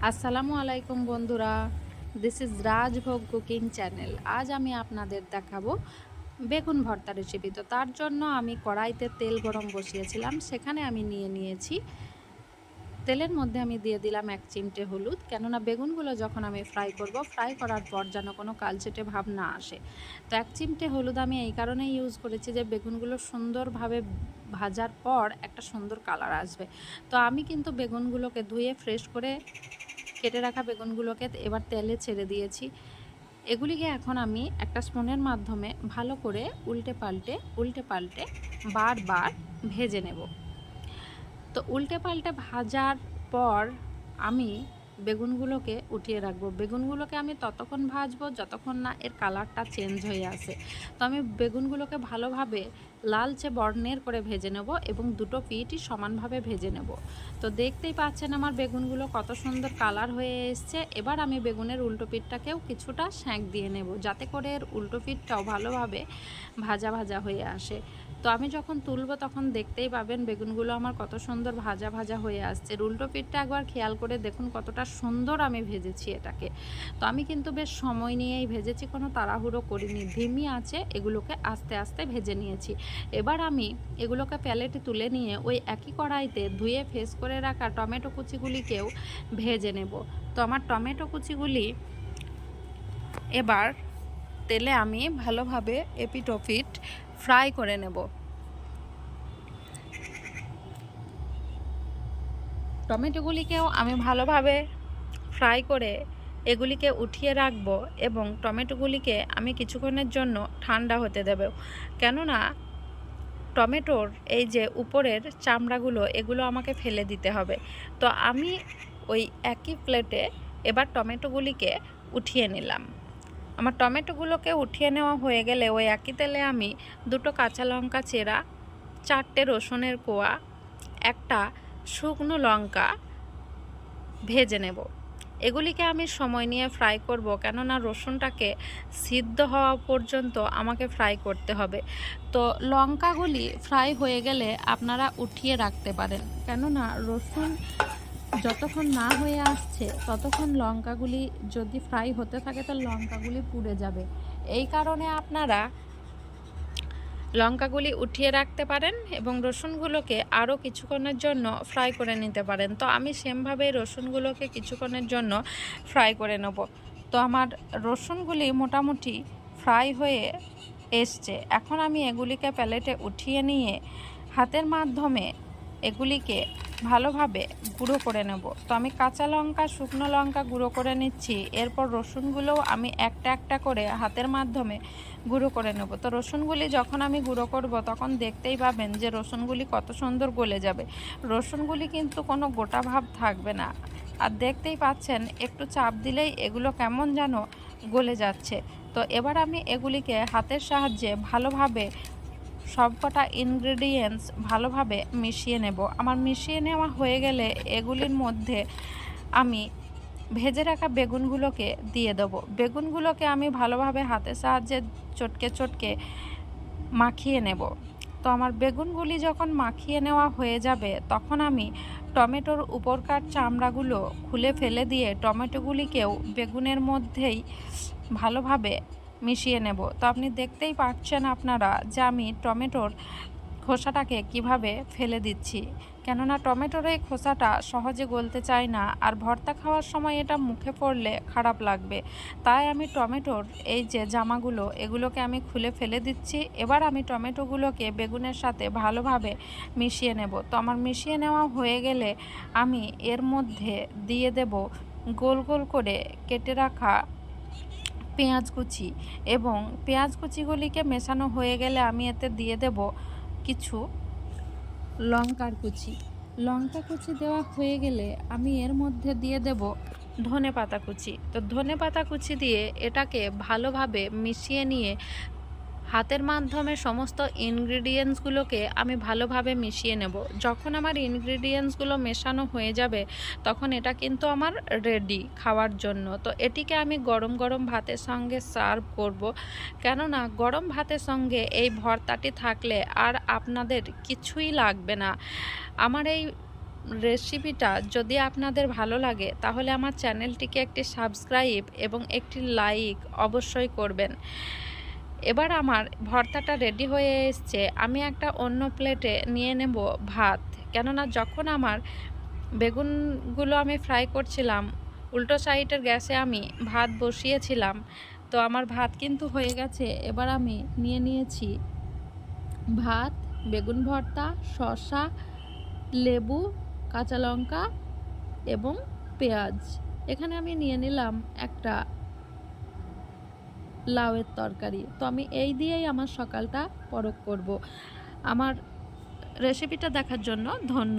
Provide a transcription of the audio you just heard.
আসসালামু আলাইকুম বন্ধুরা, this is rajbhog cooking channel. আজ আমি আপনাদের দেখাবো বেগুন ভর্তা রেসিপি। তো তার জন্য আমি কড়াইতে তেল গরম বসিয়েছিলাম, সেখানে আমি নিয়েছি তেলের মধ্যে আমি দিয়ে দিলাম 1 চিমটে হলুদ, কেননা বেগুনগুলো যখন আমি ফ্রাই করব, ফ্রাই করার পর যেন কোনো কালচেটে ভাব না আসে। তো 1 চিমটে হলুদ আমি এই কারণেই ইউজ করেছি যে বেগুনগুলো সুন্দরভাবে ভাজার পর একটা সুন্দর কালার আসবে। তো আমি কিন্তু বেগুনগুলোকে ধুয়ে ফ্রেশ করে কেটে রাখা বেগুনগুলোকে এবার তেলে ছেড়ে দিয়েছি। এগুলিকে এখন আমি একটা স্পুনের মাধ্যমে ভালো করে উল্টে পাল্টে বারবার ভেজে নেব। তো উল্টে পাল্টে ভাজার পর আমি বেগুনগুলোকে উঠিয়ে রাখবো। বেগুনগুলোকে আমি ততক্ষণ ভাজবো যতক্ষণ না এর কালারটা চেঞ্জ হয়ে আসে। তো আমি বেগুনগুলোকে ভালোভাবে লালচে বর্ণের করে ভেজে নেব এবং দুটো পিঠই সমানভাবে ভেজে নেব। তো দেখতেই পাচ্ছেন আমার বেগুনগুলো কত সুন্দর কালার হয়ে এসছে। এবার আমি বেগুনের উল্টো পিঠটাকেও কিছুটা সেঁক দিয়ে নেব, যাতে করে এর উল্টো পিঠটাও ভালোভাবে ভাজা ভাজা হয়ে আসে। তো আমি যখন তুলব তখন দেখতেই পাবেন বেগুনগুলো আমার কত সুন্দর ভাজা ভাজা হয়ে আসছে। উল্টো পিঠটা একবার খেয়াল করে দেখুন কতটা সুন্দর আমি ভেজেছি এটাকে। তো আমি কিন্তু বেশ সময় নিয়েই ভেজেছি, কোনো তাড়াহুড়ো করিনি, ধিমি আঁচে এগুলোকে আস্তে আস্তে ভেজে নিয়েছি। এবার আমি এগুলোকে প্যালেটে তুলে নিয়ে ওই একই কড়াইতে ধুয়ে ফ্রেশ করে রাখা টমেটো কুচিগুলিকেও ভেজে নেব। তো আমার টমেটো কুচিগুলি এবার তেলে আমি ভালোভাবে এপিট ওপিট ফ্রাই করে নেব। টমেটোগুলিকেও আমি ভালোভাবে ফ্রাই করে এগুলিকে উঠিয়ে রাখবো এবং টমেটোগুলিকে আমি কিছুক্ষণের জন্য ঠান্ডা হতে দেব, কেননা টমেটোর এই যে উপরের চামড়াগুলো এগুলো আমাকে ফেলে দিতে হবে। তো আমি ওই একই প্লেটে এবার টমেটোগুলিকে উঠিয়ে নিলাম। আমার টমেটোগুলোকে উঠিয়ে নেওয়া হয়ে গেলে ওই একই তেলে আমি দুটো কাঁচা লঙ্কা চেরা, 4টে রসুনের কোয়া, একটা শুকনো লঙ্কা ভেজে নেব। এগুলিকে আমি সময় নিয়ে ফ্রাই করব, কেননা রসুনটাকে সিদ্ধ হওয়া পর্যন্ত আমাকে ফ্রাই করতে হবে। তো লঙ্কাগুলি ফ্রাই হয়ে গেলে আপনারা উঠিয়ে রাখতে পারেন, কেননা রসুন যতক্ষণ না হয়ে আসছে ততক্ষণ লঙ্কাগুলি যদি ফ্রাই হতে থাকে তো লঙ্কাগুলি পুড়ে যাবে। এই কারণে আপনারা লঙ্কাগুলি উঠিয়ে রাখতে পারেন এবং রসুনগুলোকে আরও কিছুক্ষণের জন্য ফ্রাই করে নিতে পারেন। তো আমি সেমভাবেই রসুনগুলোকে কিছুক্ষণের জন্য ফ্রাই করে নেব। তো আমার রসুনগুলি মোটামুটি ফ্রাই হয়ে এসছে। এখন আমি এগুলিকে প্লেটে উঠিয়ে নিয়ে হাতের মাধ্যমে এগুলিকে ভালোভাবে গুঁড়ো করে নেব। তো আমি কাঁচা লঙ্কা, শুকনো লঙ্কা গুঁড়ো করে নিচ্ছি। এরপর রসুনগুলোও আমি একটা একটা করে হাতের মাধ্যমে গুঁড়ো করে নেব। তো রসুনগুলি যখন আমি গুঁড়ো করব তখন দেখতেই পাবেন যে রসুনগুলি কত সুন্দর গলে যাবে। রসুনগুলি কিন্তু কোনো গোটা ভাব থাকবে না। আর দেখতেই পাচ্ছেন একটু চাপ দিলেই এগুলো কেমন যেন গলে যাচ্ছে। তো এবার আমি এগুলিকে হাতের সাহায্যে ভালোভাবে সবকটা ইনগ্রেডিয়েন্টস ভালোভাবে মিশিয়ে নেব। আমার মিশিয়ে নেওয়া হয়ে গেলে এগুলির মধ্যে আমি ভেজে রাখা বেগুনগুলোকে দিয়ে দেবো। বেগুনগুলোকে আমি ভালোভাবে হাতের সাহায্যে চটকে চটকে মাখিয়ে নেব। তো আমার বেগুনগুলি যখন মাখিয়ে নেওয়া হয়ে যাবে তখন আমি টমেটোর উপরকার চামড়াগুলো খুলে ফেলে দিয়ে টমেটোগুলিকেও বেগুনের মধ্যেই ভালোভাবে মিশিয়ে নেব। তো আপনি দেখতেই পাচ্ছেন আপনারা যে আমি টমেটোর খোসাটাকে কিভাবে ফেলে দিচ্ছি, কেননা টমেটোর এই খোসাটা সহজে গলতে চায় না, আর ভর্তা খাওয়ার সময় এটা মুখে পড়লে খারাপ লাগবে। তাই আমি টমেটোর এই যে জামাগুলো এগুলোকে আমি খুলে ফেলে দিচ্ছি। এবার আমি টমেটোগুলোকে বেগুনের সাথে ভালোভাবে মিশিয়ে নেব। তো আমার মিশিয়ে নেওয়া হয়ে গেলে আমি এর মধ্যে দিয়ে দেব গোল গোল করে কেটে রাখা পেঁয়াজ কুচি, এবং পেঁয়াজ কুচিগুলিকে মেশানো হয়ে গেলে আমি এতে দিয়ে দেব কিছু লঙ্কার কুচি। লঙ্কা কুচি দেওয়া হয়ে গেলে আমি এর মধ্যে দিয়ে দেব ধনেপাতা কুচি। তো ধনেপাতা কুচি দিয়ে এটাকে ভালোভাবে মিশিয়ে নিয়ে হাতের মাধ্যমে সমস্ত ইনগ্রিডিয়েন্টসগুলোকে আমি ভালোভাবে মিশিয়ে নেব। যখন আমার ইনগ্রিডিয়েন্টসগুলো মেশানো হয়ে যাবে তখন এটা কিন্তু আমার রেডি খাওয়ার জন্য। তো এটিকে আমি গরম গরম ভাতের সঙ্গে সার্ভ করব, কেননা গরম ভাতের সঙ্গে এই ভর্তাটি থাকলে আর আপনাদের কিছুই লাগবে না। আমার এই রেসিপিটা যদি আপনাদের ভালো লাগে তাহলে আমার চ্যানেলটিকে একটি সাবস্ক্রাইব এবং একটি লাইক অবশ্যই করবেন। এবার আমার ভর্তাটা রেডি হয়ে এসছে। আমি একটা অন্য প্লেটে নিয়ে নেব ভাত, কেননা যখন আমার বেগুনগুলো আমি ফ্রাই করছিলাম উল্টো সাইডের গ্যাসে আমি ভাত বসিয়েছিলাম। তো আমার ভাত কিন্তু হয়ে গেছে। এবার আমি নিয়ে নিয়েছি ভাত, বেগুন ভর্তা, শসা, লেবু, কাঁচা লঙ্কা এবং পেঁয়াজ। এখানে আমি নিয়ে নিলাম একটা লাউয়ের তরকারি। তো আমি এই দিয়েই আমার সকালটা পরক করব। আমার রেসিপিটা দেখার জন্য ধন্যবাদ।